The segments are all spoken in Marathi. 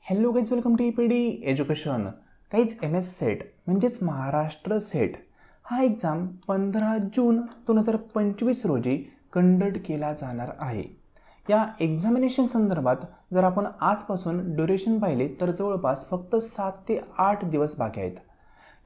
Hello guys, welcome to EPD education. Guys, M S SET म्हणजेच महाराष्ट्र सेट हा एक्झाम 15 जून 2025 रोजी कंडक्ट केला जाणार आहे. या एक्झामिनेशन संदर्भात जर आपण आजपासून ड्युरेशन पाहिले तर जवळपास फक्त 7 ते 8 दिवस बाकी आहेत.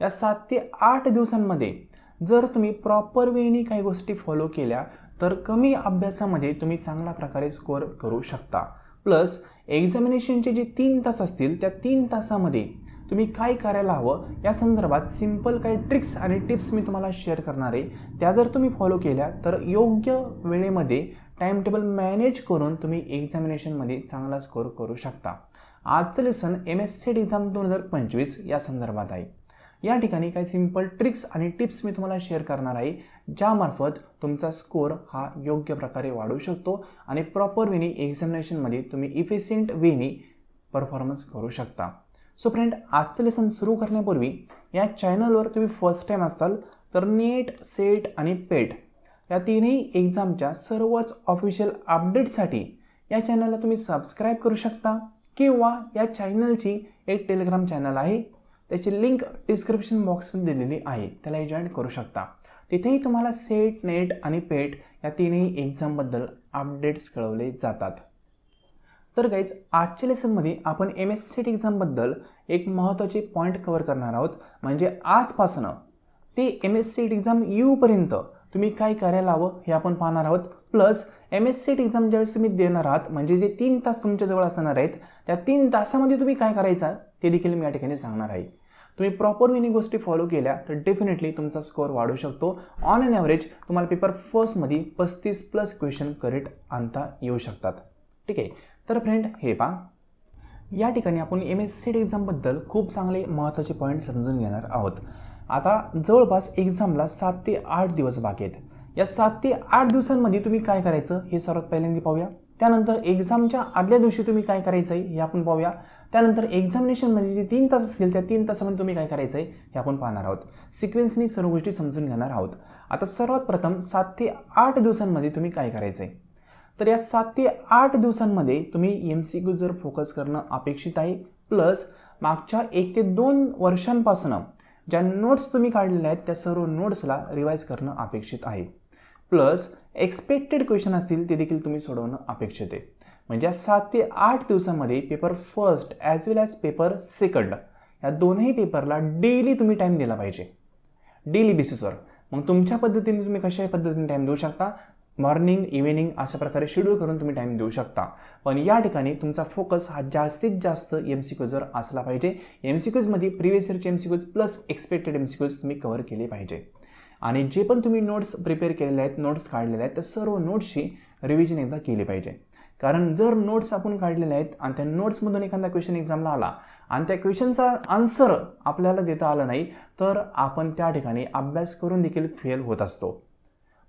या 7 ते 8 दिवसांमध्ये जर तुम्ही प्रॉपर वेनी काही गोष्टी फॉलो केल्या तर कमी अभ्यासामध्ये तुम्ही चांगल्या प्रकारे स्कोअर करू शकता. प्लस एक्झामिनेशनचे जे 3 तास असतील त्या 3 तासामध्ये तुम्ही काय करायला हवं या संदर्भात सिंपल काही ट्रिक्स आणि टिप्स मी तुम्हाला शेअर करणार आहे. त्या जर तुम्ही फॉलो केल्या तर योग्य वेळेमध्ये टाइम टेबल मॅनेज करून तुम्ही एक्झामिनेशनमध्ये चांगला स्कोअर करू शकता. आजचं lesson M S SET exam 2025 या संदर्भात आहे. या ठिकाणी काही सिंपल ट्रिक्स आणि टिप्स मी तुम्हाला शेअर करणार आहे ज्यामार्फत तुमचा स्कोअर हा योग्य प्रकारे वाढू शकतो आणि प्रॉपर वेनी एक्झामिनेशनमध्ये तुम्ही इफिशियंट वेनी परफॉर्मन्स करू शकता. सो फ्रेंड, आजचं लेसन सुरू करण्यापूर्वी या चॅनलवर तुम्ही फर्स्ट टाईम असाल तर नेट, सेट आणि पेट या तिन्ही एक्झामच्या सर्वच ऑफिशियल अपडेटसाठी या चॅनलला तुम्ही सबस्क्राईब करू शकता किंवा या चॅनलची एक टेलिग्राम चॅनल आहे, त्याची लिंक डिस्क्रिप्शन बॉक्समध्ये दिलेली आहे, त्यालाही जॉईन करू शकता. तिथेही तुम्हाला सेट, नेट आणि पेट या तिन्ही एक्झामबद्दल अपडेट्स कळवले जातात. तर गाईज, आजच्या लेसनमध्ये आपण एम एस सेट एक्झामबद्दल एक महत्त्वाचे पॉईंट कव्हर करणार आहोत. म्हणजे आजपासून ते एम एस सेट एक्झाम येऊपर्यंत तुम्ही काय करायला हवं हे आपण पाहणार आहोत. Plus M S SET exam ज्यावेळेस तुम्ही देणार आहात म्हणजे जे 3 तास तुमच्याजवळ असणार आहेत त्या 3 तासामध्ये तुम्ही काय करायचं ते देखील मी या ठिकाणी सांगणार आहे. तुम्ही प्रॉपर वेनी गोष्टी फॉलो केल्या तर डेफिनेटली तुमचा स्कोअर वाढू शकतो. ऑन एन ॲव्हरेज तुम्हाला पेपर फर्स्टमध्ये 35+ क्वेश्चन करेक्ट आणता येऊ शकतात. ठीक आहे. तर फ्रेंड, हे पहा, या ठिकाणी आपण एम एस सेट एक्झामबद्दल खूप चांगले महत्त्वाचे पॉईंट समजून घेणार आहोत. आता जवळपास एक्झामला 7 ते 8 दिवस बाकी आहेत. या 7 ते 8 दिवसांमध्ये तुम्ही काय करायचं हे सर्वात पहिल्यांदा पाहूया. त्यानंतर एक्झामच्या आदल्या दिवशी तुम्ही काय करायचं आहे हे आपण पाहूया. त्यानंतर एक्झामिनेशनमध्ये जे 3 तास असतील त्या 3 तासामध्ये तुम्ही काय करायचं आहे हे आपण पाहणार आहोत. सिक्वेन्सनी सर्व गोष्टी समजून घेणार आहोत. आता सर्वात प्रथम 7 ते 8 दिवसांमध्ये तुम्ही काय करायचं आहे, तर या 7 ते 8 दिवसांमध्ये तुम्ही MCQ जर फोकस करणं अपेक्षित आहे. प्लस मागच्या 1 ते 2 वर्षांपासून ज्या नोट्स तुम्ही काढलेल्या आहेत त्या सर्व नोट्सला रिवाईज करणं अपेक्षित आहे. प्लस एक्सपेक्टेड क्वेश्चन असतील ते देखील तुम्ही सोडवणं अपेक्षित आहे. म्हणजे 7 ते 8 दिवसांमध्ये पेपर फर्स्ट ॲज वेल ॲज पेपर सेकंड या दोन्ही पेपरला डेली तुम्ही टाईम दिला पाहिजे, डेली बेसिसवर. मग तुमच्या पद्धतीने तुम्ही कशाही पद्धतीने टाईम देऊ शकता. मॉर्निंग, इव्हिनिंग अशा प्रकारे शेड्यूल करून तुम्ही टाईम देऊ शकता. पण या ठिकाणी तुमचा फोकस हा जास्तीत जास्त MCQजवर असला पाहिजे. MCQजमध्ये प्रिव्हियस इयरचे MCQज प्लस एक्सपेक्टेड MCQज तुम्ही कव्हर केले पाहिजे. आणि जे पण तुम्ही नोट्स प्रिपेअर केलेले आहेत, नोट्स काढलेले आहेत, त्या सर्व नोट्सची रिव्हिजन एकदा केली पाहिजे. कारण जर नोट्स आपण काढलेले आहेत आणि त्या नोट्समधून एखादा क्वेश्चन एक्झामला आला आणि त्या क्वेश्चनचा आन्सर आपल्याला देता आला नाही तर आपण त्या ठिकाणी अभ्यास करून देखील फेल होत असतो.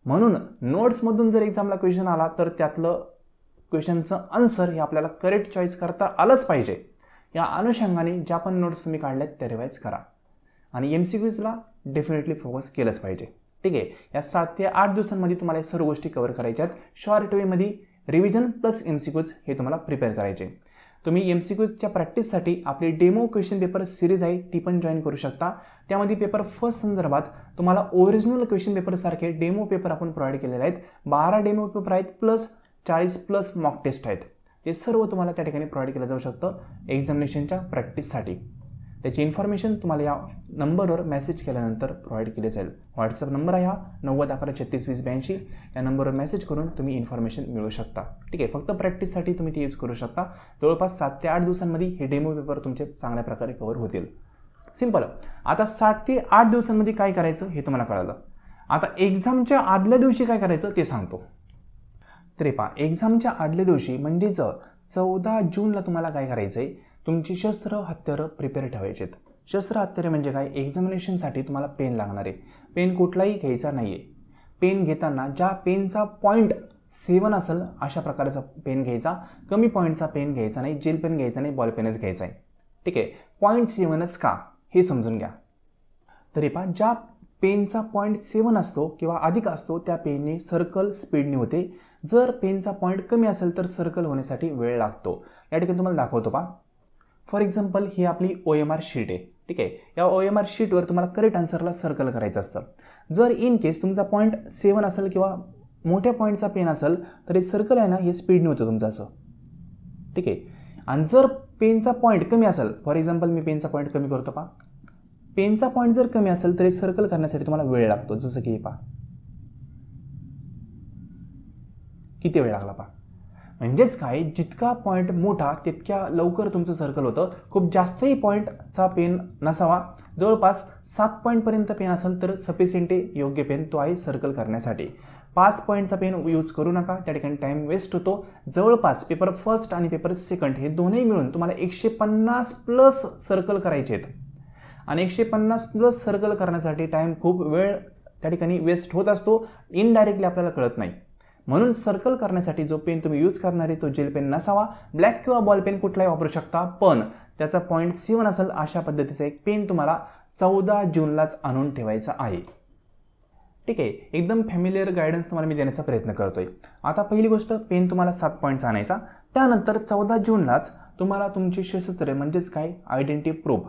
म्हणून नोट्समधून जर एक्झामला क्वेश्चन आला तर त्यातलं क्वेश्चनचं आन्सर हे आपल्याला करेक्ट चॉईस करता आलंच पाहिजे. या अनुषंगाने ज्या पण नोट्स तुम्ही काढल्यात त्या रिवाईज करा आणि MCQजला डेफिनेटली फोकस केलंच पाहिजे. ठीक आहे. या 7 ते 8 दिवसांमध्ये तुम्हाला या सर्व गोष्टी कव्हर करायच्या आहेत. शॉर्ट वेमध्ये रिव्हिजन प्लस MCQज हे तुम्हाला प्रिपेअर करायचे. तुम्ही MCQजच्या प्रॅक्टिससाठी आपली डेमो क्वेश्चन पेपर सिरीज आहे ती पण जॉईन करू शकता. त्यामध्ये पेपर फर्स्ट संदर्भात तुम्हाला ओरिजिनल क्वेश्चन पेपरसारखे डेमो पेपर आपण प्रोव्हाइड केलेले आहेत. 12 डेमो पेपर आहेत प्लस 40+ मॉक टेस्ट आहेत. ते सर्व तुम्हाला त्या ठिकाणी प्रोव्हाइड केलं जाऊ शकतं एक्झामिनेशनच्या प्रॅक्टिससाठी. त्याची इन्फॉर्मेशन तुम्हाला या नंबरवर मेसेज केल्यानंतर प्रोव्हाइड केली जाईल. व्हॉट्सअप नंबर आहे हा 9011362082. या नंबरवर मेसेज करून तुम्ही इन्फॉर्मेशन मिळवू शकता. ठीक आहे. फक्त प्रॅक्टिससाठी तुम्ही ते यूज करू शकता. जवळपास 7 ते 8 दिवसांमध्ये हे डेमो पेपर तुमचे चांगल्या प्रकारे कव्हर होतील. सिंपल. आता 7 ते 8 दिवसांमध्ये काय करायचं हे तुम्हाला कळलं. आता एक्झामच्या आदल्या दिवशी काय करायचं ते सांगतो. तर पहा, एक्झामच्या आदल्या दिवशी म्हणजेच 14 जूनला तुम्हाला काय करायचं आहे, तुमची शस्त्र हत्यारं प्रिपेअर ठेवायचे आहेत. शस्त्र हत्यारे म्हणजे काय, एक्झामिनेशनसाठी तुम्हाला पेन लागणार आहे. पेन कुठलाही घ्यायचा नाही आहे. पेन घेताना ज्या पेनचा पॉईंट 7 असेल अशा प्रकारचा पेन घ्यायचा. कमी पॉईंटचा पेन घ्यायचा नाही, जेल पेन घ्यायचा नाही, बॉल पेनच घ्यायचा आहे. ठीक आहे. पॉईंट 7च का हे समजून घ्या. तरी पहा, ज्या पेनचा पॉईंट 7 असतो किंवा अधिक असतो त्या पेनने सर्कल स्पीडने होते. जर पेनचा पॉईंट कमी असेल तर सर्कल होण्यासाठी वेळ लागतो. या ठिकाणी तुम्हाला दाखवतो पहा. फॉर एक्झाम्पल ही आपली OMR शीट आहे, ठीक आहे. या OMR शीटवर तुम्हाला करेक्ट आन्सरला सर्कल करायचं असतं. जर इन केस तुमचा पॉईंट 7 असेल किंवा मोठ्या पॉईंटचा पेन असेल तर हे सर्कल आहे ना हे स्पीडने होतं तुमचं असं, ठीक आहे. आणि जर पेनचा पॉईंट कमी असेल, फॉर एक्झाम्पल मी पेनचा पॉईंट कमी करतो पहा, पेनचा पॉईंट जर कमी असेल तर सर्कल करण्यासाठी तुम्हाला वेळ लागतो. जसं की पहा किती वेळ लागला पहा. म्हणजेच काय, जितका पॉईंट मोठा तितक्या लवकर तुमचं सर्कल होतं. खूप जास्तही पॉईंटचा पेन नसावा, जवळपास 7 पॉईंटपर्यंत पेन असेल तर सफिशियंट योग्य पेन तो आहे सर्कल करण्यासाठी. 5 पॉईंटचा पेन यूज करू नका, त्या ठिकाणी टाईम वेस्ट होतो. जवळपास पेपर फर्स्ट आणि पेपर सेकंड हे दोन्ही मिळून तुम्हाला 150 प्लस सर्कल करायचे आहेत आणि 150 प्लस सर्कल करण्यासाठी टाईम खूप वेळ त्या ठिकाणी वेस्ट होत असतो, इनडायरेक्टली आपल्याला कळत नाही. म्हणून सर्कल करण्यासाठी जो पेन तुम्ही यूज करणार आहे तो जेल पेन नसावा. ब्लॅक किंवा बॉल पेन कुठलाही वापरू शकता, पण त्याचा पॉईंट 7 असेल अशा पद्धतीचा एक पेन तुम्हाला 14 जूनलाच आणून ठेवायचा आहे, ठीक आहे. एकदम फॅमिलियर गायडन्स तुम्हाला मी देण्याचा प्रयत्न करतोय. आता पहिली गोष्ट, पेन तुम्हाला 7 पॉईंटचा आणायचा. त्यानंतर 14 जूनलाच तुम्हाला तुमची शस्त्र म्हणजेच काय आयडेंटिटी प्रूफ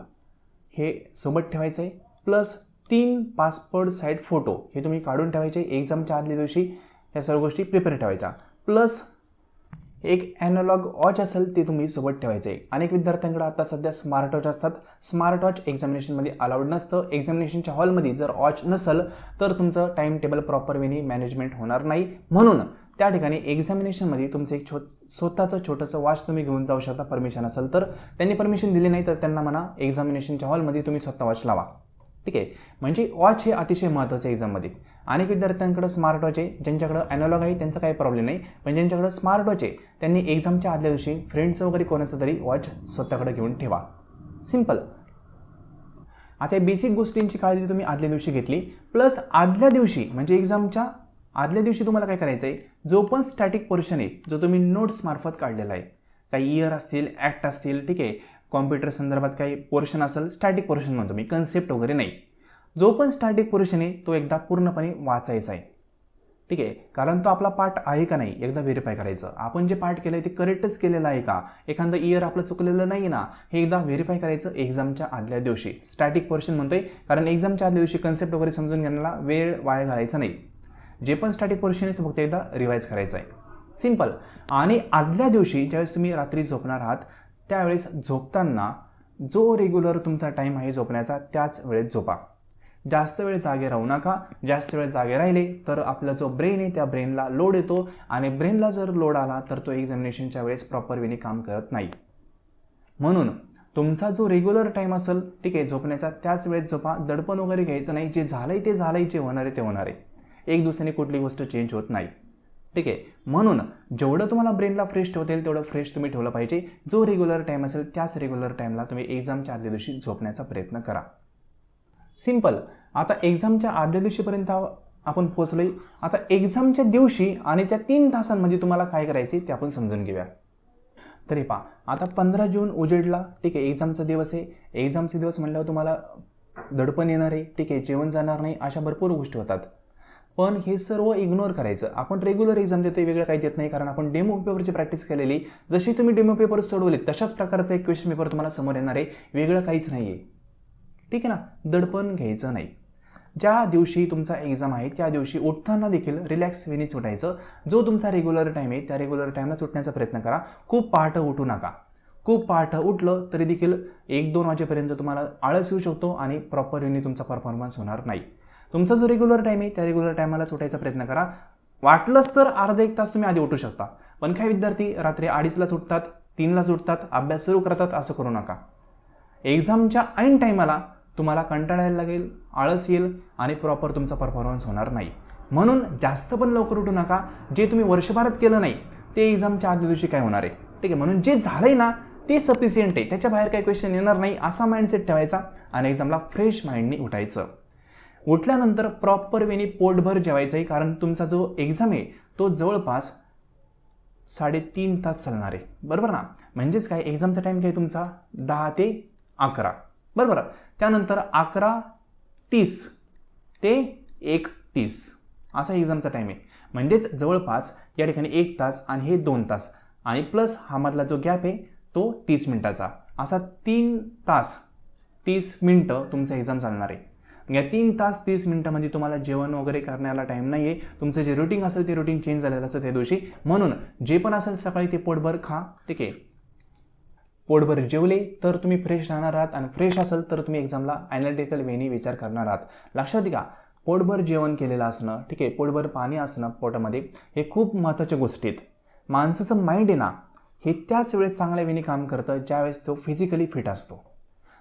हे सोबत ठेवायचं आहे. प्लस 3 पासपोर्ट साईज फोटो हे तुम्ही काढून ठेवायचे. एक्झामच्या आदल्या दिवशी या सर्व गोष्टी प्रिपेअर ठेवायच्या. प्लस एक ॲनालॉग वॉच असेल ते तुम्ही सोबत ठेवायचे. अनेक विद्यार्थ्यांकडे आता सध्या स्मार्ट वॉच असतात. स्मार्ट वॉच एक्झामिनेशनमध्ये अलाउड नसतं. एक्झामिनेशनच्या हॉलमध्ये जर वॉच नसेल तर तुमचं टाईम टेबल प्रॉपर वेनी मॅनेजमेंट होणार नाही. म्हणून त्या ठिकाणी एक्झामिनेशनमध्ये तुमचं एक स्वतःचं छोटंसं वॉच तुम्ही घेऊन जाऊ शकता. परमिशन असेल तर. त्यांनी परमिशन दिली नाही तर त्यांना म्हणा एक्झामिनेशनच्या हॉलमध्ये तुम्ही स्वतः वॉच लावा, ठीक आहे. म्हणजे वॉच हे अतिशय महत्त्वाचं आहे एक्झाममध्ये. अनेक विद्यार्थ्यांकडे स्मार्ट वॉच आहे, ज्यांच्याकडे ॲनालॉग आहे त्यांचा काही प्रॉब्लेम नाही, पण ज्यांच्याकडे स्मार्ट वॉच आहे त्यांनी एक्झामच्या आदल्या दिवशी फ्रेंड्सचं वगैरे कोणाचं तरी वॉच स्वतःकडे घेऊन ठेवा. सिम्पल. आता या बेसिक गोष्टींची काळजी तुम्ही आदल्या दिवशी घेतली. प्लस आदल्या दिवशी म्हणजे एक्झामच्या आदल्या दिवशी तुम्हाला काय करायचं आहे, जो पण स्टॅटिक पोर्शन आहे जो तुम्ही नोट्समार्फत काढलेला आहे, काही इयर असतील, ॲक्ट असतील, ठीक आहे, कॉम्प्युटर संदर्भात काही पोर्शन असेल, स्टॅटिक पोर्शन म्हणतो मी, कन्सेप्ट वगैरे नाही, जो पण स्टॅटिक पोर्शन आहे तो एकदा पूर्णपणे वाचायचा आहे, ठीक आहे. कारण तो आपला पाठ आहे का नाही एकदा व्हेरीफाय करायचं. आपण जे पाठ केलं आहे ते करेक्टच केलेलं आहे का, एखादं इयर आपलं चुकलेलं नाही ना, हे एकदा व्हेरीफाय करायचं एक्झामच्या आदल्या दिवशी. स्टॅटिक पोर्शन म्हणतोय कारण एक्झामच्या आदल्या दिवशी कन्सेप्ट वगैरे समजून घेण्याला वेळ वाया घालायचा नाही. जे पण स्टॅटिक पोर्शन आहे तो फक्त एकदा रिवाईज करायचा आहे. सिम्पल. आणि आदल्या दिवशी ज्यावेळेस तुम्ही रात्री झोपणार आहात त्यावेळेस झोपताना जो रेग्युलर तुमचा टाईम आहे झोपण्याचा त्याच वेळेत झोपा. जास्त वेळ जागे राहू नका. जास्त वेळ जागे राहिले तर आपला जो ब्रेन आहे त्या ब्रेनला लोड येतो आणि ब्रेनला जर लोड आला तर तो एक्झामिनेशनच्या वेळेस प्रॉपर वेने काम करत नाही. म्हणून तुमचा जो रेग्युलर टाईम असेल, ठीक आहे, झोपण्याचा त्याच वेळेत झोपा. दडपण वगैरे घ्यायचं नाही. जे झालंय ते झालंय, जे होणार आहे ते होणार आहे. एक दिवसाने कुठली गोष्ट चेंज होत नाही, ठीक आहे. म्हणून जेवढं तुम्हाला ब्रेनला फ्रेश ठेवता येईल तेवढं फ्रेश तुम्ही ठेवलं पाहिजे. जो रेग्युलर टाईम असेल त्याच रेग्युलर टाईमला तुम्ही एक्झामच्या आदल्या दिवशी झोपण्याचा प्रयत्न करा. सिम्पल. आता एक्झामच्या आदल्या दिवशीपर्यंत आपण पोहोचलोय. आता एक्झामच्या दिवशी आणि त्या 3 तासांमध्ये तुम्हाला काय करायचे ते आपण समजून घेऊया. तरी पहा, आता 15 जून उजेडला, ठीक आहे, एक्झामचा दिवस आहे. एक्झामचे दिवस म्हटल्यावर तुम्हाला दडपण येणार आहे, ठीक आहे, जेवण जाणार नाही, अशा भरपूर गोष्टी होतात. पण हे सर्व इग्नोर करायचं. आपण रेग्युलर एक्झाम देतोय, वेगळं काही देत नाही, कारण आपण डेमो पेपरची प्रॅक्टिस केलेली. जशी तुम्ही डेमो पेपर सोडवले तशाच प्रकारचा एक क्वेश्चन पेपर तुम्हाला समोर येणार आहे. वेगळं काहीच नाही आहे, ठीक आहे ना. दडपण घ्यायचं नाही. ज्या दिवशी तुमचा एक्झाम आहे त्या दिवशी उठताना देखील रिलॅक्स वेनीच उठायचं. जो तुमचा रेग्युलर टाईम आहे त्या रेग्युलर टाईमलाच उठण्याचा प्रयत्न करा. खूप पहाटे उठू नका. खूप पहाटे उठलं तरी देखील 1-2 वाजेपर्यंत तुम्हाला आळस येऊ शकतो आणि प्रॉपर वेनी तुमचा परफॉर्मन्स होणार नाही. तुमचा जो रेग्युलर टाईम आहे त्या रेग्युलर टाईमालाच उठायचा प्रयत्न करा. वाटलंच तर अर्धा 1 तास तुम्ही आधी उठू शकता. पण काही विद्यार्थी रात्री 2:30लाच उठतात, 3लाच उठतात, अभ्यास सुरू करतात. असं करू नका. एक्झामच्या ऐन टाईमाला तुम्हाला कंटाळा यायला लागेल, आळस येईल आणि प्रॉपर तुमचा परफॉर्मन्स होणार नाही. म्हणून जास्त पण लवकर उठू नका. जे तुम्ही वर्षभरात केलं नाही ते एक्झामच्या आदल्या दिवशी काय होणार आहे, ठीक आहे. म्हणून जे झालंय ना ते सफिशियंट आहे, त्याच्या बाहेर काही क्वेश्चन येणार नाही असा माइंडसेट ठेवायचा आणि एक्झामला फ्रेश माइंडने उठायचं. उठल्यानंतर प्रॉपर वेनी पोटभर जेवायचं आहे, कारण तुमचा जो एक्झाम आहे तो जवळपास 3.5 तास चालणार आहे, बरोबर ना. म्हणजेच काय, एक्झामचा टाईम काय तुमचा 10 ते 11, बरोबर. त्यानंतर 11:30 ते 1:30 असा एक्झामचा टाईम आहे. म्हणजेच जवळपास या ठिकाणी 1 तास आणि हे 2 तास आणि प्लस हा मधला जो गॅप आहे तो 30 मिनिटाचा, असा 3 तास 30 मिनटं तुमचं एक्झाम चालणार आहे. या 3 तास 30 मिनिटांमध्ये तुम्हाला जेवण वगैरे करण्याला टाईम नाही आहे. तुमचं जे रुटीन असेल ते रुटीन चेंज झालेलं असतं त्या दिवशी. म्हणून जे पण असेल सकाळी ते पोटभर खा, ठीक आहे. पोटभर जेवले तर तुम्ही फ्रेश राहणार आहात आणि फ्रेश असेल तर तुम्ही एक्झामला ॲनालिटिकल वेनी विचार करणार आहात. लक्षात घ्या, पोटभर जेवण केलेलं असणं, ठीक आहे, पोटभर पाणी असणं पोटामध्ये, हे खूप महत्त्वाच्या गोष्टी आहेत. माणसाचं माइंड आहे ना, हे त्याच वेळेस चांगल्या वेनी काम करतं ज्यावेळेस तो फिजिकली फिट असतो.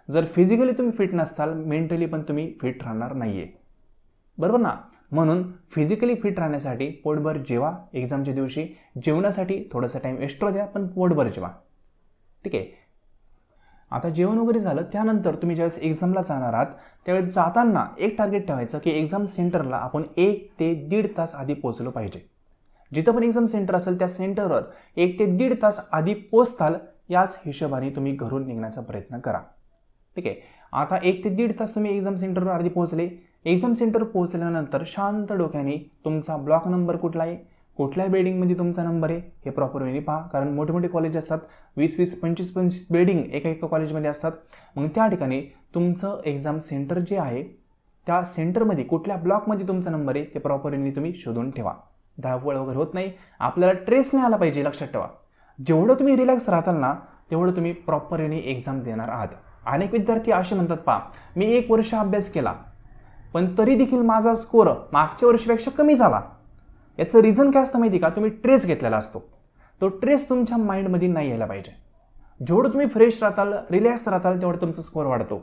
जर फिजिकली तुम्ही फिट नसताल, मेंटली पण तुम्ही फिट राहणार नाही आहे, बरोबर ना. म्हणून फिजिकली फिट राहण्यासाठी पोटभर जेवा. एक्झामच्या दिवशी जेवणासाठी थोडासा टाईम एक्स्ट्रा द्या, पण पोटभर जेवा, ठीक आहे. आता जेवण वगैरे झालं, त्यानंतर तुम्ही ज्यावेळेस एक्झामला जाणार आहात त्यावेळेस जाताना एक टार्गेट ठेवायचं की एक्झाम सेंटरला आपण 1 ते 1.5 तास आधी पोहोचलो पाहिजे. जिथं पण एक्झाम सेंटर असेल त्या सेंटरवर 1 ते 1.5 तास आधी पोहोचताल, याच हिशोबाने तुम्ही घरून निघण्याचा प्रयत्न करा, ठीक आहे. आता 1 ते 1.5 तास तुम्ही एक्झाम सेंटरवर आधी पोहोचले. एक्झाम सेंटर पोहोचल्यानंतर शांत डोक्याने तुमचा ब्लॉक नंबर कुठला आहे, कुठल्या बिल्डिंगमध्ये तुमचा नंबर आहे हे प्रॉपर वेळी पहा. कारण मोठे मोठे कॉलेज असतात, 20-20, 25-25 बिल्डिंग एका कॉलेजमध्ये असतात. मग त्या ठिकाणी तुमचं एक्झाम सेंटर जे आहे त्या सेंटरमध्ये कुठल्या ब्लॉकमध्ये तुमचा नंबर आहे ते प्रॉपर वेळी तुम्ही शोधून ठेवा. धावपळ वगैरे होत नाही, आपल्याला ट्रेस नाही आला पाहिजे. लक्षात ठेवा, जेवढं तुम्ही रिलॅक्स राहताल ना तेवढं तुम्ही प्रॉपर वेळी एक्झाम देणार आहात. अनेक विद्यार्थी असे म्हणतात, पहा मी 1 वर्ष अभ्यास केला पण तरी देखील माझा स्कोर मागच्या वर्षीपेक्षा कमी झाला. याचं रिझन काय असतं माहिती का, तुम्ही ट्रेस घेतलेला असतो. तो ट्रेस तुमच्या माइंडमध्ये नाही यायला पाहिजे. जेवढं तुम्ही फ्रेश राहताल, रिलॅक्स राहताल, तेवढं तुमचा स्कोअर वाढतो,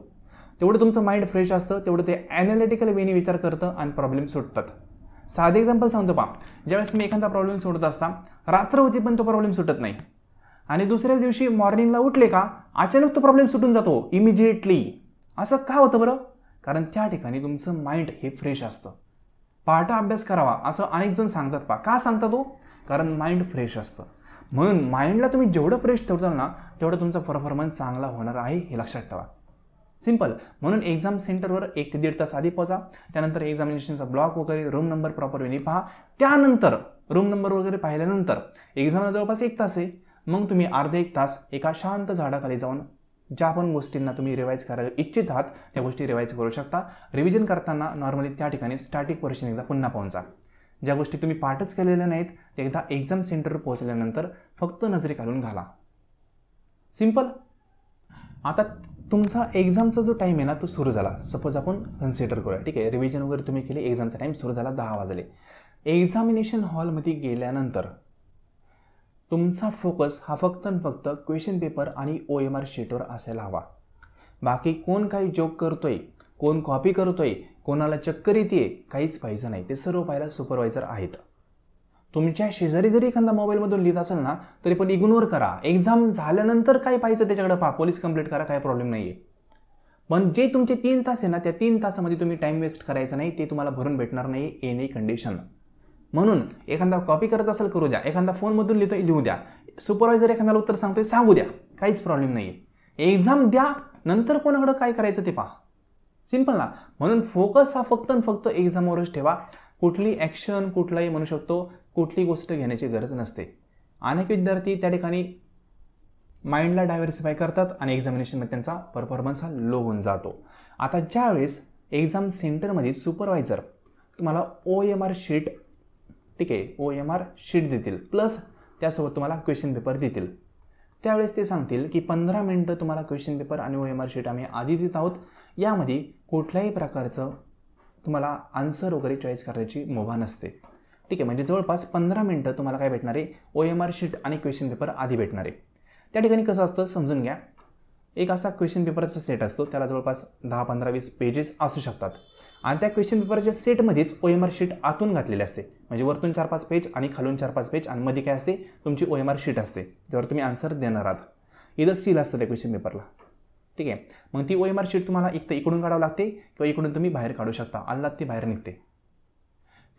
तेवढं तुमचं माइंड फ्रेश असतं, तेवढं ते ॲनालिटिकल वेनी विचार करतं आणि प्रॉब्लेम सुटतात. साधे एक्झाम्पल सांगतो पहा, ज्यावेळेस तुम्ही एखादा प्रॉब्लेम सोडत असता, रात्र होती पण तो प्रॉब्लेम सुटत नाही, आणि दुसऱ्या दिवशी मॉर्निंगला उठले का अचानक तो प्रॉब्लेम सुटून जातो इमिजिएटली. असं का होतं बरं? कारण त्या ठिकाणी तुमचं माइंड हे फ्रेश असतं. पहाटे अभ्यास करावा असं अनेक जण सांगतात, पहा का सांगतात तो, कारण माइंड फ्रेश असतं. म्हणून माइंडला तुम्ही जेवढं फ्रेश ठेवताल ना तेवढं तुमचा परफॉर्मन्स चांगला होणार आहे, हे लक्षात ठेवा. सिंपल. म्हणून एक्झाम सेंटरवर 1 ते 1.5 तास आधी पोहोचा. त्यानंतर एक्झामिनेशनचा ब्लॉक वगैरे, रूम नंबर प्रॉपर वेळी पहा. त्यानंतर रूम नंबर वगैरे पाहिल्यानंतर एक्झामला जवळपास 1 तास आहे, मग तुम्ही अर्धा 1 तास एका शांत झाडाखाली जाऊन ज्या पण गोष्टींना तुम्ही रिवाईज करायला इच्छित आहात त्या गोष्टी रिवाईज करू शकता. रिव्हिजन करताना नॉर्मली त्या ठिकाणी स्टॅटिक पोर्शन एकदा पुन्हा पाहून. ज्या गोष्टी तुम्ही पाठच केलेल्या नाहीत एकदा एक्झाम सेंटरवर पोहोचल्यानंतर फक्त नजरे घालून घाला. सिंपल. आता तुमचा एक्झामचा जो टाईम आहे ना तो सुरू झाला. सपोज आपण कन्सिडर करूया, ठीक आहे. रिव्हिजन वगैरे तुम्ही केली, एक्झामचा टाईम सुरू झाला, 10 वाजले. एक्झामिनेशन हॉलमध्ये गेल्यानंतर तुमचा फोकस हा फक्त आणि फक्त क्वेश्चन पेपर आणि OMR शीटवर असायला हवा. बाकी कोण काही जोक करतोय, कोण कॉपी करतोय, कोणाला चक्कर येते, काहीच पाहिजे नाही. ते सर्व पाहायला सुपरवायझर आहेत. तुमच्या शेजारी जरी एखादा मोबाईलमधून लिहित असेल ना तरी पण इग्नोर करा. एक्झाम झाल्यानंतर काय पाहिजे त्याच्याकडे पहा, पोलीस कंप्लेंट करा, काय प्रॉब्लेम नाही आहे. पण जे तुमचे 3 तास आहे ना त्या 3 तासामध्ये तुम्ही टाईम वेस्ट करायचा नाही, ते तुम्हाला भरून भेटणार नाही एनी कंडिशन. म्हणून एखादा कॉपी करत असेल करू द्या, एखादा फोनमधून लिहितोय लिहू द्या, सुपरवायझर एखाद्याला उत्तर सांगतोय सांगू द्या, काहीच प्रॉब्लेम नाही आहे. एक्झाम द्या, नंतर कोणाकडं काय करायचं ते पहा. सिंपल ना. म्हणून फोकस हा फक्त आणि फक्त एक्झामवरच ठेवा. कुठली ॲक्शन, कुठलाही म्हणू शकतो, कुठली गोष्ट घेण्याची गरज नसते. अनेक विद्यार्थी त्या ठिकाणी माइंडला डायव्हर्सिफाय करतात आणि एक्झामिनेशनमध्ये त्यांचा परफॉर्मन्स हा लो होऊन जातो. आता ज्यावेळेस एक्झाम सेंटरमध्ये सुपरवायझर तुम्हाला OMR शीट, ठीक आहे, OMR शीट देतील, प्लस त्यासोबत तुम्हाला क्वेश्चन पेपर देतील. त्यावेळेस ते सांगतील की 15 मिनिटं तुम्हाला क्वेश्चन पेपर आणि OMR शीट आम्ही आधी देत आहोत. यामध्ये कुठल्याही प्रकारचं तुम्हाला आन्सर वगैरे चॉईस करायची मुभा नसते, ठीक आहे. म्हणजे जवळपास 15 मिनिटं तुम्हाला काय भेटणार आहे, OMR शीट आणि क्वेश्चन पेपर आधी भेटणार आहे. त्या ठिकाणी कसं असतं समजून घ्या. एक असा क्वेश्चन पेपरचा सेट असतो, त्याला जवळपास 10, 15, 20 पेजेस असू शकतात आणि त्या क्वेश्चन पेपरच्या सेटमध्येच OMR शीट आतून घातलेली असते. म्हणजे वरतून 4-5 पेज आणि खालून 4-5 पेज आणि मध्ये काय असते, तुमची OMR शीट असते ज्यावर तुम्ही आन्सर देणार आहात. इथं सील असतं त्या क्वेश्चन पेपरला, ठीक आहे. मग ती OMR शीट तुम्हाला एक तर इकडून काढावं लागते किंवा इकडून तुम्ही बाहेर काढू शकता, अल्लात ती बाहेर निघते.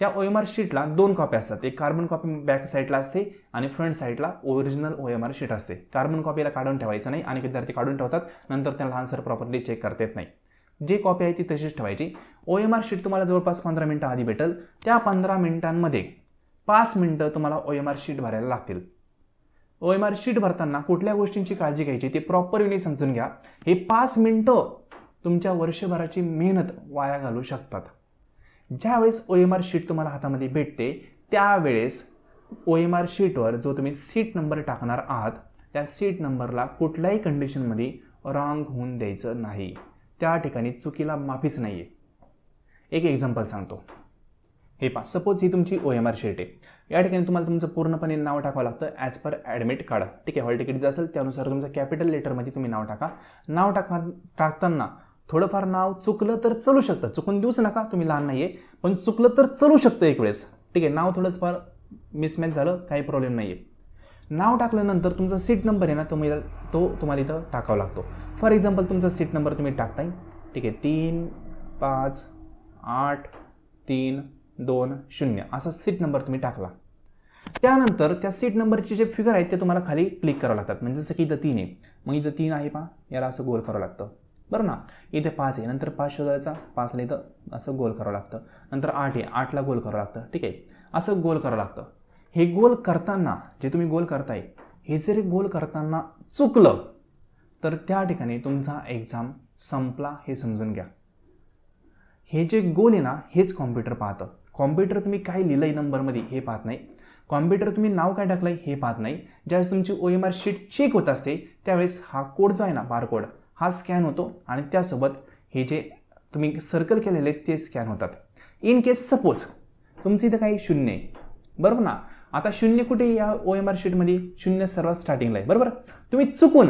त्या OMR शीटला 2 कॉपी असतात. एक कार्बन कॉपी बॅक साईडला असते आणि फ्रंट साईडला ओरिजिनल OMR शीट असते. कार्बन कॉपीला काढून ठेवायचं नाही, आणि विद्यार्थी काढून ठेवतात, नंतर त्यांना आन्सर प्रॉपरली चेक करता येत नाही. जी कॉपी आहे ती तशीच ठेवायची. OMR शीट तुम्हाला जवळपास 15 मिनिटं आधी भेटेल. त्या 15 मिनिटांमध्ये 5 मिनिटं तुम्हाला OMR शीट भरायला लागतील. OMR शीट भरताना कुठल्या गोष्टींची काळजी घ्यायची ते प्रॉपर वेने समजून घ्या. हे 5 मिनिटं तुमच्या वर्षभराची मेहनत वाया घालवू शकतात. ज्यावेळेस OMR शीट तुम्हाला हातामध्ये भेटते त्यावेळेस OMR शीटवर जो तुम्ही सीट नंबर टाकणार आहात त्या सीट नंबरला कुठल्याही कंडिशनमध्ये रॉंग होऊन द्यायचं नाही. त्या ठिकाणी चुकीला माफीच नाही आहे. एक एक्झाम्पल सांगतो. हे पहा, सपोज ही तुमची OMR शीट आहे. या ठिकाणी तुम्हाला तुमचं पूर्णपणे नाव टाकावं लागतं ॲज पर ॲडमिट कार्ड. ठीक आहे, हॉल तिकीट जे असेल त्यानुसार तुमचं कॅपिटल लेटरमध्ये तुम्ही नाव टाका. नाव टाकताना थोडंफार नाव चुकलं तर चलू शकतं, चुकून देऊच नका, तुम्ही लहान नाही आहे, पण चुकलं तर चलू शकतं एक वेळेस. ठीक आहे, नाव थोडंच फार मिसमॅच झालं काही प्रॉब्लेम नाही आहे. नाव टाकल्यानंतर तुमचा सीट नंबर आहे ना तो तुम्हाला इथं टाकावा लागतो. फॉर एक्झाम्पल तुमचा सीट नंबर तुम्ही टाकताय. ठीक आहे, 3 5 8 3 2 0 असा सीट नंबर तुम्ही टाकला. त्यानंतर त्या सीट नंबरचे जे फिगर आहेत ते तुम्हाला खाली क्लिक करावं लागतात. म्हणजे जसं की इथं 3 आहे, मग इथं 3 आहे पहा, याला असं गोल करावं लागतं बरं ना. इथे 5 आहे, नंतर 5 शोधायचा, 5ला इथं असं गोल करावं लागतं. नंतर 8 आहे, 8ला गोल करावं लागतं. ठीक आहे, असं गोल करावं लागतं. हे गोल करताना जे तुम्ही गोल करताय हे जरी गोल करताना चुकलं तर त्या ठिकाणी तुमचा एक्झाम संपला हे समजून घ्या. हे जे गोल आहे ना हेच कॉम्प्युटर पाहतं. कॉम्प्युटर तुम्ही काय लिहिलं आहे नंबरमध्ये हे पाहत नाही. कॉम्प्युटर तुम्ही नाव काय टाकलं आहे हे पाहत नाही. ज्यावेळेस तुमची OMR शीट चेक होत असते त्यावेळेस हा कोड जो आहे ना बारकोड हा स्कॅन होतो आणि त्यासोबत हे जे तुम्ही सर्कल केलेले आहेत ते स्कॅन होतात. इन केस सपोज तुमचं इथं काही 0 आहे बरोबर ना. आता 0 कुठे या OMR शीटमध्ये 0 सर्वात स्टार्टिंगला आहे बरोबर. तुम्ही चुकून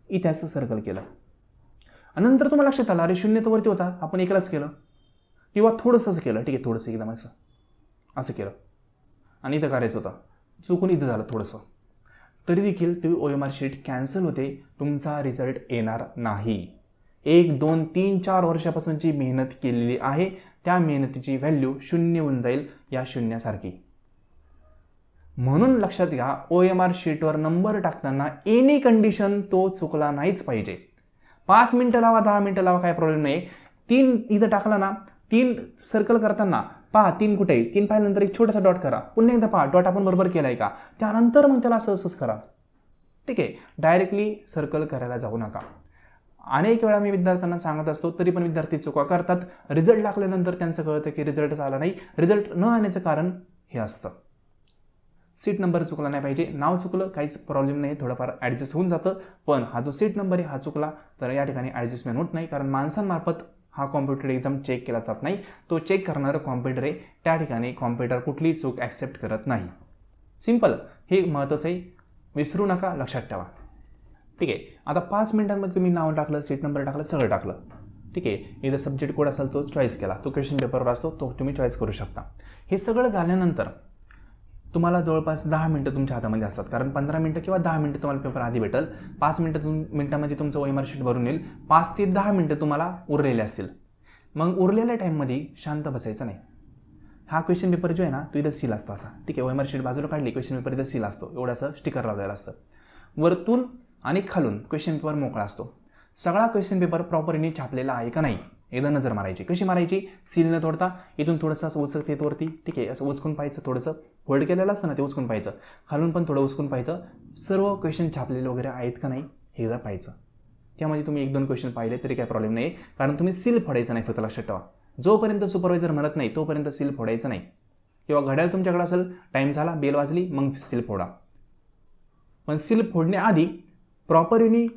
इथे असं सर्कल केलं आणि नंतर तुम्हाला लक्षात आलं अरे 0 तर वरती होता, आपण एकलाच केलं किंवा थोडंसंच केलं. ठीक आहे, थोडंसं एकदम असं केलं आणि इथं करायचं होतं, चुकून इथं झालं थोडंसं, तरी देखील तुम्ही OMR शीट कॅन्सल होते, तुमचा रिझल्ट येणार नाही. 1 2 3 4 वर्षापासूनची मेहनत केलेली आहे त्या मेहनतीची व्हॅल्यू 0 होऊन जाईल या शून्यासारखी. म्हणून लक्षात घ्या OMR शीटवर नंबर टाकताना एनी कंडिशन तो चुकला नाहीच पाहिजे. 5 मिनिटं लावा 10 मिनिटं लावा काय प्रॉब्लेम नाही. 3 इथं टाकला ना, 3 सर्कल करताना पहा 3 कुठे आहे, 3 पाहिल्यानंतर एक छोटासा डॉट करा, पुन्हा एकदा पहा डॉट आपण बरोबर केलाय का, त्यानंतर मग त्याला असंच करा. ठीक आहे, डायरेक्टली सर्कल करायला जाऊ नका. अनेक वेळा मी विद्यार्थ्यांना सांगत असतो तरी पण विद्यार्थी चुका करतात. रिझल्ट लागल्यानंतर त्यांचं कळतं की रिझल्टच आला नाही. रिझल्ट न आणण्याचं कारण हे असतं सीट नंबर चुकला नाही पाहिजे. नाव चुकलं काहीच प्रॉब्लेम नाही, थोडंफार ॲडजस्ट होऊन जातं, पण हा जो सीट नंबर आहे हा चुकला तर या ठिकाणी ॲडजस्टमेंट होत नाही. कारण माणसांमार्फत हा कॉम्प्युटर एक्झाम चेक केला जात नाही, तो चेक करणारं कॉम्प्युटर आहे. त्या ठिकाणी कॉम्प्युटर कुठलीही चूक ॲक्सेप्ट करत नाही. सिम्पल, हे महत्त्वाचं आहे, विसरू नका, लक्षात ठेवा. ठीक आहे, आता 5 मिनिटांमध्ये तुम्ही नाव टाकलं, सीट नंबर टाकलं, सगळं टाकलं. ठीक आहे, इथं सब्जेक्ट कोड असेल तो चॉईस केला, तो क्वेश्चन पेपरवर असतो तो तुम्ही चॉईस करू शकता. हे सगळं झाल्यानंतर तुम्हाला जवळपास 10 मिनिटं तुमच्या हातामध्ये असतात. कारण 15 मिनिटं किंवा 10 मिनिटं तुम्हाला पेपर आधी भेटेल. 5 मिनिटामध्ये तुमचं OMR शीट भरून येईल. 5 ते 10 मिनिटं तुम्हाला उरलेले असतील. मग उरलेल्या टाईममध्ये शांत बसायचं नाही. हा क्वेश्चन पेपर जो आहे ना तो इथं सील असतो असा. ठीक आहे, OMR शीट बाजूला काढली, क्वेश्चन पेपर इथं सील असतो, एवढं असं स्टिकर लावलेलं असतं. वरतून आणि खालून क्वेश्चन पेपर मोकळा असतो. सगळा क्वेश्चन पेपर प्रॉपरली छापलेला आहे का नाही एकदा नजर मारायची. कशी मारायची, सील न तोडता इथून थोडंसं असं उचलत येत वरती. ठीक आहे, असं उचकून पाहायचं, थोडंसं होल्ड केलेलं असतं ना ते उचकून पाहायचं, खालून पण थोडं उचकून पाहायचं. सर्व क्वेश्चन छापलेले वगैरे आहेत का नाही हे एकदा पाहायचं. त्यामध्ये तुम्ही 1-2 क्वेश्चन पाहिले तरी काही प्रॉब्लेम नाही, कारण तुम्ही सील फोडायचं नाही. फक्त लक्षात ठेवा, जोपर्यंत सुपरवायझर म्हणत नाही तोपर्यंत सील फोडायचं नाही. किंवा घड्याळ तुमच्याकडे असेल, टाईम झाला, बेल वाजली, मग सील फोडा. पण सील फोडण्याआधी प्रॉपरली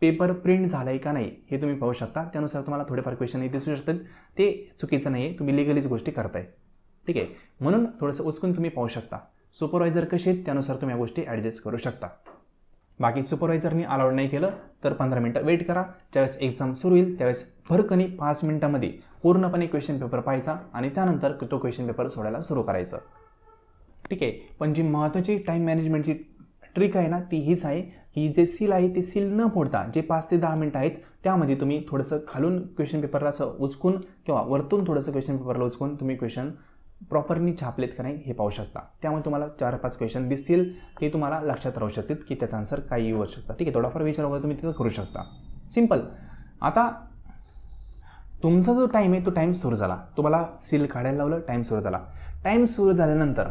पेपर प्रिंट झाला आहे का नाही हे तुम्ही पाहू शकता. त्यानुसार तुम्हाला थोडेफार क्वेश्चन दिसू शकतात, ते चुकीचं नाही आहे, तुम्ही लिगलीच गोष्टी करताय. ठीक आहे, म्हणून थोडंसं उचकून तुम्ही पाहू शकता. सुपरवायझर कसे आहेत त्यानुसार तुम्ही या गोष्टी ॲडजस्ट करू शकता. बाकी सुपरवायझरनी अलाउड नाही केलं तर 15 मिनिटं वेट करा. ज्यावेळेस एक्झाम सुरू होईल त्यावेळेस भरकनी 5 मिनिटांमध्ये पूर्णपणे क्वेश्चन पेपर पाहायचा आणि त्यानंतर तो क्वेश्चन पेपर सोडायला सुरू करायचं. ठीक आहे, पण जी महत्त्वाची टाईम मॅनेजमेंटची ट्रिक आहे ना ती हीच आहे की जे सील आहे ते सील न फोडता जे 5 ते 10 मिनिटं आहेत त्यामध्ये तुम्ही थोडंसं खालून क्वेश्चन पेपरला असं उचकून किंवा वरतून थोडंसं क्वेश्चन पेपरला उचकून तुम्ही क्वेश्चन प्रॉपरली छापलेत का नाही हे पाहू शकता. त्यामुळे तुम्हाला 4-5 क्वेश्चन दिसतील, ते तुम्हाला लक्षात राहू शकतात की त्याचा आन्सर काही येऊ शकता. ठीक आहे, थोडाफार विचार वगैरे तुम्ही तिथं करू शकता. सिम्पल. आता तुमचा जो टाईम आहे तो टाईम सुरू झाला, तुम्हाला सील काढायला लावलं, टाईम सुरू झाला. टाईम सुरू झाल्यानंतर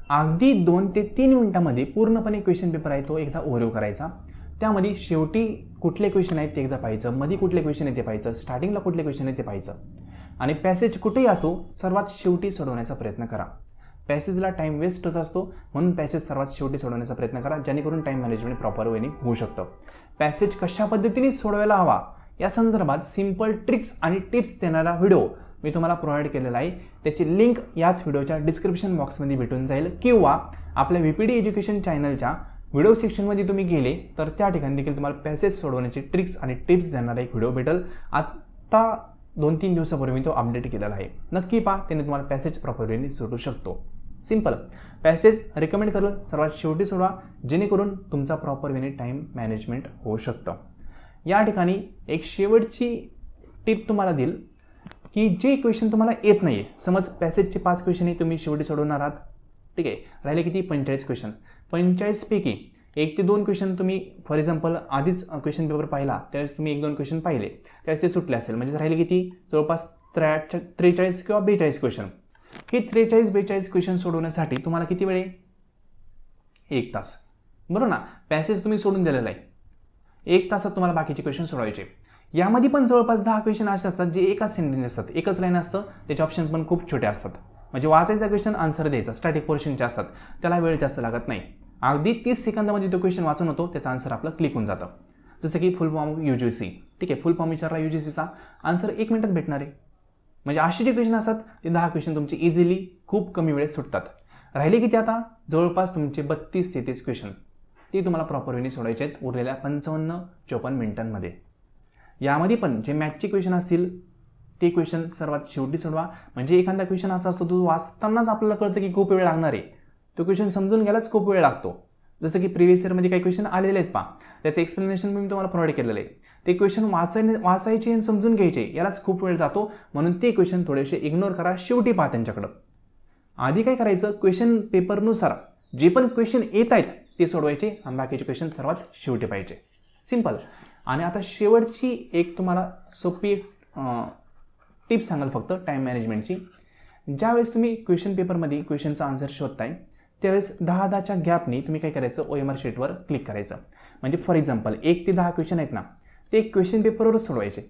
अगदी 2 ते 3 मिनिटांमध्ये पूर्णपणे क्वेश्चन पेपर आहे तो एकदा ओव्हरव्ह्यू करायचा. त्यामध्ये शेवटी कुठले क्वेश्चन आहेत ते एकदा पाहायचं, मध्ये कुठले क्वेश्चन आहेत ते पाहायचं, स्टार्टिंगला कुठले क्वेश्चन आहेत ते पाहायचं आणि पॅसेज कुठेही असो सर्वात शेवटी सोडवण्याचा प्रयत्न करा. पॅसेजला टाईम वेस्ट होत असतो म्हणून पॅसेज सर्वात शेवटी सोडवण्याचा प्रयत्न करा, जेणेकरून टाईम मॅनेजमेंट प्रॉपर वेने होऊ शकतं. पॅसेज कशा पद्धतीने सोडवायला हवा या संदर्भात सिंपल ट्रिक्स आणि टिप्स देणारा व्हिडिओ मी तुम्हाला प्रोव्हाइड केलेला आहे. त्याची लिंक याच व्हिडिओच्या डिस्क्रिप्शन बॉक्समध्ये भेटून जाईल किंवा आपल्या VPD एज्युकेशन चॅनलच्या व्हिडिओ सेक्शनमध्ये तुम्ही गेले तर त्या ठिकाणी देखील तुम्हाला पॅसेज सोडवण्याची ट्रिक्स आणि टिप्स देणारा एक व्हिडिओ भेटेल. आत्ता 2-3 दिवसापूर्वी तो अपडेट केलेला आहे. नक्की पहा, त्याने तुम्हाला पॅसेज प्रॉपरली सोडवू शकतो. सिंपल पॅसेज रिकमेंड करून सर्वात शेवटी सोडवा, जेणेकरून तुमचा प्रॉपर वेने टाईम मॅनेजमेंट होऊ शकतं. या ठिकाणी एक शेवटची टिप तुम्हाला देईल की जे क्वेश्चन तुम्हाला येत नाही आहे, समज पॅसेजचे 5 क्वेश्चन तुम्ही शेवटी सोडवणार आहात, ठीक आहे, राहिले किती 45 क्वेश्चन. 45 पैकी 1 ते 2 क्वेश्चन तुम्ही फॉर एक्झाम्पल आधीच क्वेश्चन पेपर पाहिला त्यावेळेस तुम्ही 1-2 क्वेश्चन पाहिले त्यावेळेस ते सुटले असेल, म्हणजे राहिले किती जवळपास 43 किंवा 42 क्वेश्चन. हे 43-42 क्वेश्चन सोडवण्यासाठी तुम्हाला किती वेळ आहे? 1 तास. बरोबर ना. पॅसेज तुम्ही सोडून दिलेला आहे, 1 तासात तुम्हाला बाकीचे क्वेश्चन सोडवायचे. यामध्ये पण जवळपास 10 क्वेश्चन असे असतात जे एकाच सेंटेन्स असतात, एकच लाईन असतं, त्याचे ऑप्शन पण खूप छोटे असतात. म्हणजे वाचायचा क्वेश्चन आन्सर द्यायचा, स्टॅटिक पोर्शनचे असतात, त्याला वेळ जास्त लागत नाही. अगदी 30 सेकंदामध्ये तो क्वेश्चन वाचून होतो, त्याचा आन्सर आपला क्लिक होऊन जातं. जसं की फुल फॉर्म UGC, ठीक आहे, फुल फॉर्म विचारला UGCचा आन्सर 1 मिनिटात भेटणार आहे. म्हणजे असे जे क्वेश्चन असतात ते 10 क्वेश्चन तुमचे इझिली खूप कमी वेळेत सुटतात. राहिले किती आता जवळपास तुमचे 32 ते 33 क्वेश्चन ते तुम्हाला प्रॉपर वेने सोडायचे आहेत उरलेल्या 55-54 मिनिटांमध्ये. यामध्ये पण जे मॅथचे क्वेश्चन असतील ते क्वेश्चन सर्वात शेवटी सोडवा. म्हणजे एखादा क्वेश्चन असा असतो तो वाचतानाच आपल्याला कळतं की खूप वेळ लागणार आहे, तो क्वेश्चन समजून घ्यायलाच खूप वेळ लागतो. जसं की प्रिव्हियस इयरमध्ये काही क्वेश्चन आलेले आहेत पहा, त्याचं एक्सप्लेनेशन मी तुम्हाला प्रोव्हाइड केलेलं आहे. ते क्वेश्चन वाचायचे आणि समजून घ्यायचे यालाच खूप वेळ जातो, म्हणून ते क्वेश्चन थोडेसे इग्नोर करा, शेवटी पहा त्यांच्याकडं. आधी काय करायचं, क्वेश्चन पेपरनुसार जे पण क्वेश्चन येत आहेत ते सोडवायचे आणि बाकीचे क्वेश्चन सर्वात शेवटी पाहिजे. सिंपल. आणि आता शेवटची एक तुम्हाला सोपी टिप सांगाल फक्त टाईम मॅनेजमेंटची. ज्यावेळेस तुम्ही क्वेश्चन पेपरमध्ये क्वेश्चनचा आन्सर शोधताय त्यावेळेस 10-10च्या गॅपनी तुम्ही काय करायचं, OMR शीटवर क्लिक करायचं. म्हणजे फॉर एक्झाम्पल 1 ते 10 क्वेश्चन आहेत ना, ते क्वेश्चन पेपरवरच सोडवायचे.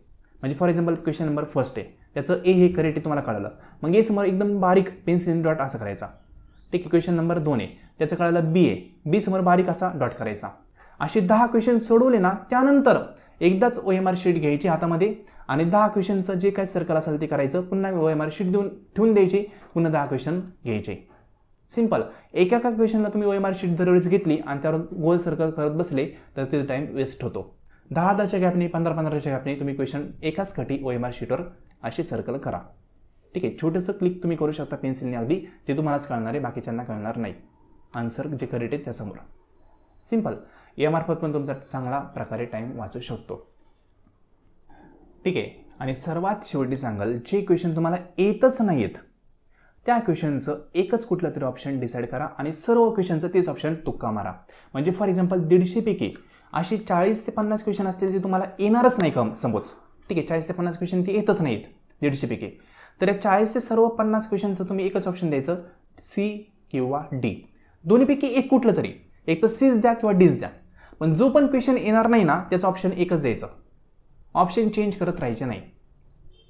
म्हणजे for example question number first आहे, त्याचं A हे करेक्ट आहे तुम्हाला कळलं, मग A समोर एकदम बारीक पेन्सिल डॉट असं करायचा. ठीक आहे. क्वेश्चन नंबर 2 आहे, त्याचं कळलं B आहे, B समोर बारीक असा डॉट करायचा. असे 10 क्वेश्चन सोडवले ना, त्यानंतर एकदाच OMR शीट घ्यायची हातामध्ये आणि 10 क्वेश्चनचं जे काय सर्कल असेल ते करायचं, पुन्हा OMR शीट ठेवून द्यायची, पुन्हा 10 क्वेश्चन घ्यायचे. सिंपल. एका क्वेश्चनला तुम्ही OMR शीट दरवेळेस घेतली आणि त्यावर गोल सर्कल करत बसले तर ते टाईम वेस्ट होतो. 10-10च्या गॅपने 15-15च्या गॅपने तुम्ही क्वेश्चन एकाच खटी OMR शीटवर असे सर्कल करा. ठीक आहे. छोटंसं क्लिक तुम्ही करू शकता पेन्सिलने, अगदी ते तुम्हालाच कळणार आहे, बाकीच्यांना कळणार नाही. आन्सर जे करेक्ट आहे त्यासमोर. सिंपल. यामार्फत पण तुमचा चांगला प्रकारे टाईम वाचू शकतो. ठीक आहे. आणि सर्वात शेवटी सांगाल, जे क्वेश्चन तुम्हाला येतच नाही आहेत त्या क्वेश्चनचं एकच कुठलं तरी ऑप्शन डिसाईड करा आणि सर्व क्वेश्चनचं तेच ऑप्शन तुक्का मारा. म्हणजे फॉर एक्झाम्पल 150 पैकी अशी 40 ते 50 क्वेश्चन असतील जे तुम्हाला येणारच नाही का समज. ठीक आहे. 40 ते 50 क्वेश्चन ते येतच नाहीत 150 पैकी, तर या 40 ते सर्व 50 क्वेश्चनचं तुम्ही एकच ऑप्शन द्यायचं, C किंवा D. दोन्हीपैकी एक कुठलं तरी, एक तर C's द्या किंवा D's द्या, पण जो पण क्वेश्चन येणार नाही ना त्याचं ऑप्शन एकच द्यायचं, ऑप्शन चेंज करत राहायचे नाही.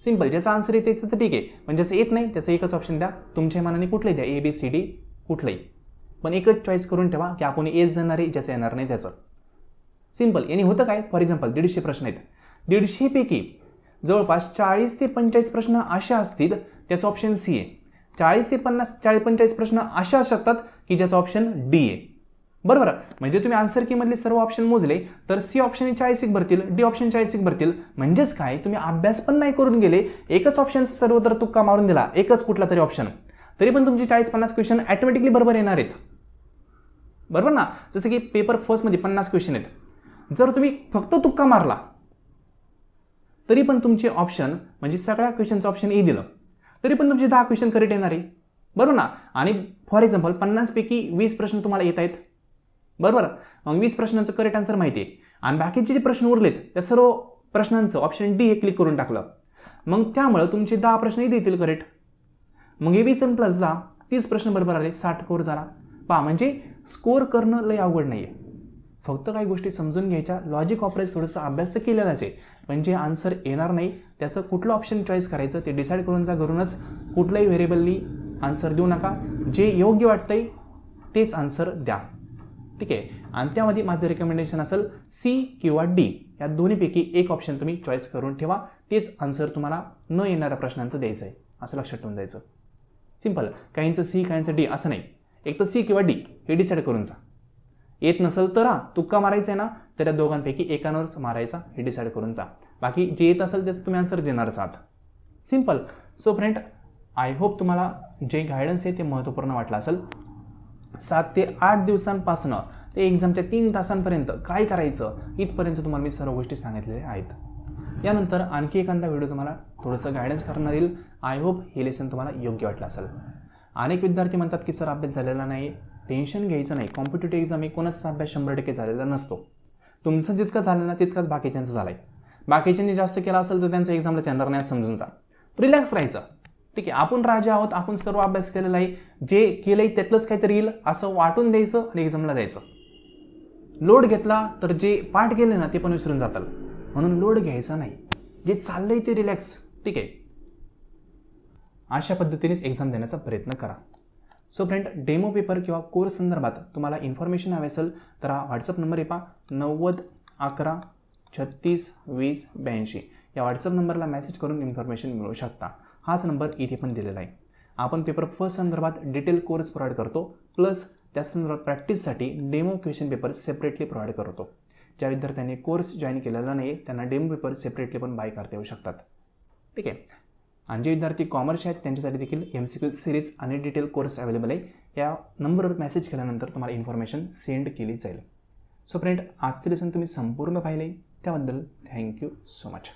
सिंपल. ज्याचा आन्सर येते त्याचं तर ठीक आहे, पण ज्याचं येत नाही त्याचं एकच ऑप्शन द्या, तुमच्या मनाने कुठलंही द्या, ABCD कुठलंही, पण एकच चॉईस करून ठेवा की आपण एज देणार आहे, ज्याचं येणार नाही त्याचं. सिंपल. याने होतं काय, फॉर एक्झाम्पल 150 प्रश्न आहेत, 150 पैकी जवळपास 40 ते 45 प्रश्न असे असतील त्याचं ऑप्शन C आहे, 40 ते 45 प्रश्न अशा असू शकतात की ज्याचं ऑप्शन D आहे. बरोबर. म्हणजे तुम्ही आन्सर कीमधले सर्व ऑप्शन मोजले तर C ऑप्शन 40 भरतील, D ऑप्शन 40 भरतील. म्हणजेच काय, तुम्ही अभ्यास पण नाही करून गेले, एकच ऑप्शनचा सर्व तर तुक्का मारून दिला, एकच कुठला तरी ऑप्शन, तरी पण तुमचे 40-50 क्वेश्चन ऑटोमॅटिकली बरोबर येणार आहेत. बरोबर ना. जसं की पेपर फर्स्टमध्ये 50 क्वेश्चन आहेत, जर तुम्ही फक्त तुक्का मारला तरी पण तुमचे ऑप्शन म्हणजे सगळ्या क्वेश्चनचं ऑप्शन ए दिलं तरी पण तुमचे 10 क्वेश्चन करेक्ट येणार आहे. बरोबर ना. आणि फॉर एक्झाम्पल 50 पैकी 20 प्रश्न तुम्हाला येत आहेत, बरोबर. मग 20 प्रश्नांचं करेक्ट आन्सर माहिती आहे आणि बाकीचे जे प्रश्न उरलेत त्या सर्व प्रश्नांचं ऑप्शन D हे क्लिक करून टाकलं, मग त्यामुळे तुमचे 10 प्रश्नही देतील करेक्ट. मग हे 20 + 10 30 प्रश्न बरोबर आले, 60 स्कोर झाला. पहा म्हणजे स्कोर करणं लय अवघड नाही आहे, फक्त काही गोष्टी समजून घ्यायच्या, लॉजिक वापरायचं, थोडंसं अभ्यास तर केलेलाच आहे, पण जे आन्सर येणार नाही त्याचं कुठलं ऑप्शन चॉईस करायचं ते डिसाईड करून जा. घरूनच कुठल्याही व्हेरिएबलनी आन्सर देऊ नका, जे योग्य वाटतंय तेच आन्सर द्या. ठीक आहे. आणि त्यामध्ये माझं रिकमेंडेशन असेल सी किंवा डी या दोन्हीपैकी एक ऑप्शन तुम्ही चॉईस करून ठेवा, तेच आन्सर तुम्हाला न येणाऱ्या प्रश्नांचं द्यायचं आहे, असं लक्षात ठेवून जायचं. सिंपल. काहींचं सी काहींचं डी असं नाही, एक तर सी किंवा डी हे डिसाईड करून जा. येत नसेल तर तुक्का मारायचा आहे ना, तर त्या दोघांपैकी एकावरच मारायचा, हे डिसाईड करून जा. बाकी जे येत असेल त्याचं तुम्ही आन्सर देणारच आहात. Simple. So friend, I hope तुम्हाला जे गायडन्स आहे ते महत्त्वपूर्ण वाटलं असेल. 7 ते 8 दिवसांपासून ते एक्झामच्या 3 तासांपर्यंत काय करायचं इथपर्यंत तुम्हाला मी सर्व गोष्टी सांगितलेल्या आहेत. यानंतर आणखी एखादा व्हिडिओ तुम्हाला थोडंसं गायडन्स करणार येईल. आय होप हे लेसन तुम्हाला योग्य वाटलं असेल. अनेक विद्यार्थी म्हणतात की सर अभ्यास झालेला नाही, टेन्शन घ्यायचं नाही. कॉम्पिटेटिव्ह एक्झाम आहे, कोणाचा अभ्यास 100% झालेला नसतो. तुमचं जितकं झालं ना तितकाच बाकीच्यांचं झालं आहे. बाकीच्यांनी जास्त केला असेल तर त्यांचं एक्झामला येणार नाही समजून जा. रिलॅक्स राहायचं. ठीक आहे, आपण राजा आहोत, आपण सर्व अभ्यास केलेला आहे, जे केलंय त्यातलंच काहीतरी येईल असं वाटून द्यायचं आणि एक्झामला जायचं. लोड घेतला तर जे पाठ केले ना ते पण विसरून जातात, म्हणून लोड घ्यायचा नाही. जे चाललंय ते रिलॅक्स. ठीक आहे, अशा पद्धतीनेच एक्झाम देण्याचा प्रयत्न करा. सो फ्रेंड, डेमो पेपर किंवा कोर्स संदर्भात तुम्हाला इन्फॉर्मेशन हवी असेल तर हा व्हॉट्सअप नंबर आहे पहा, 90 11 36 20 82 या व्हॉट्सअप नंबरला मेसेज करून इन्फॉर्मेशन मिळवू शकता. हाच नंबर इथे पण दिलेला आहे. आपण पेपर फर्स्ट संदर्भात डिटेल कोर्स प्रोव्हाइड करतो, प्लस त्या संदर्भात प्रॅक्टिससाठी demo question paper separately provide करतो. ज्या विद्यार्थ्यांनी कोर्स जॉईन केलेला नाही त्यांना डेमो पेपर सेपरेटली पण बाय करता येऊ शकतात. ठीक आहे. आणि जे विद्यार्थी कॉमर्स आहेत त्यांच्यासाठी देखील MCQ सिरीज आणि डिटेल कोर्स अवेलेबल आहे. या नंबरवर मेसेज केल्यानंतर तुम्हाला इन्फॉर्मेशन सेंड केली जाईल. सो फ्रेंड, आजचे लेसन तुम्ही संपूर्ण पाहिले त्याबद्दल थँक्यू सो मच.